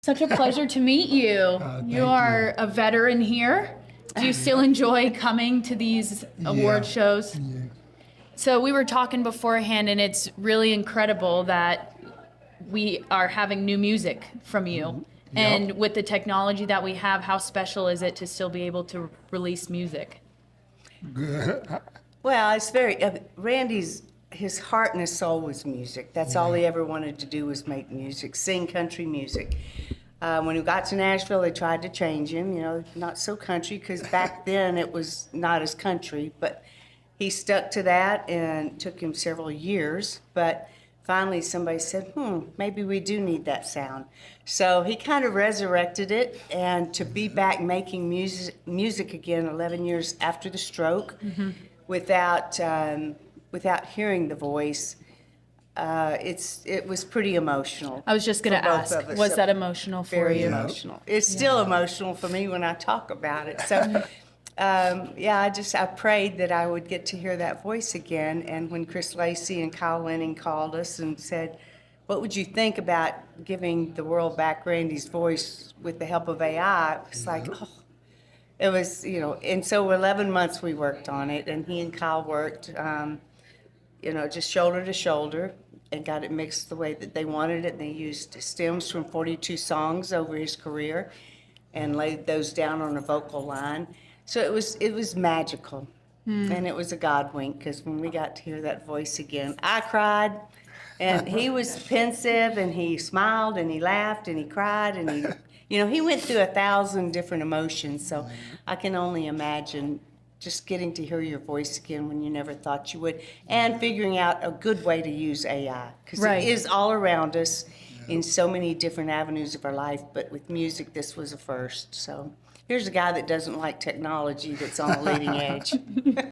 Such a pleasure to meet you. Thank You are you. a veteran here. Do you still enjoy coming to these award shows? Yeah. So we were talking beforehand, and it's really incredible that we are having new music from you. And with the technology that we have, how special is it to still be able to release music? Good. Well, it's very, his heart and his soul was music. That's all he ever wanted to do was make music, sing country music. When he got to Nashville, they tried to change him, not so country, because back then it was not as country, but he stuck to that, and it took him several years. But finally somebody said, maybe we do need that sound. So he kind of resurrected it, and to be back making music again 11 years after the stroke, without hearing the voice, it was pretty emotional. I was just going to for both ask, of us. was that emotional for Very you? emotional. It's still emotional for me when I talk about it. So, I prayed that I would get to hear that voice again. And when Chris Lacey and Kyle Lenning called us and said, "What would you think about giving the world back Randy's voice with the help of AI?" It was like, oh. It was, and so 11 months we worked on it, and he and Kyle worked, just shoulder to shoulder, and got it mixed the way that they wanted it. They used stems from 42 songs over his career and laid those down on a vocal line. So it was magical, and it was a God wink, because when we got to hear that voice again, I cried, and he was pensive, and he smiled, and he laughed, and he cried, and he went through 1,000 different emotions. So I can only imagine just getting to hear your voice again when you never thought you would, and figuring out a good way to use AI, because Right. it is all around us in so many different avenues of our life. But with music, this was a first. So here's a guy that doesn't like technology that's on the leading edge.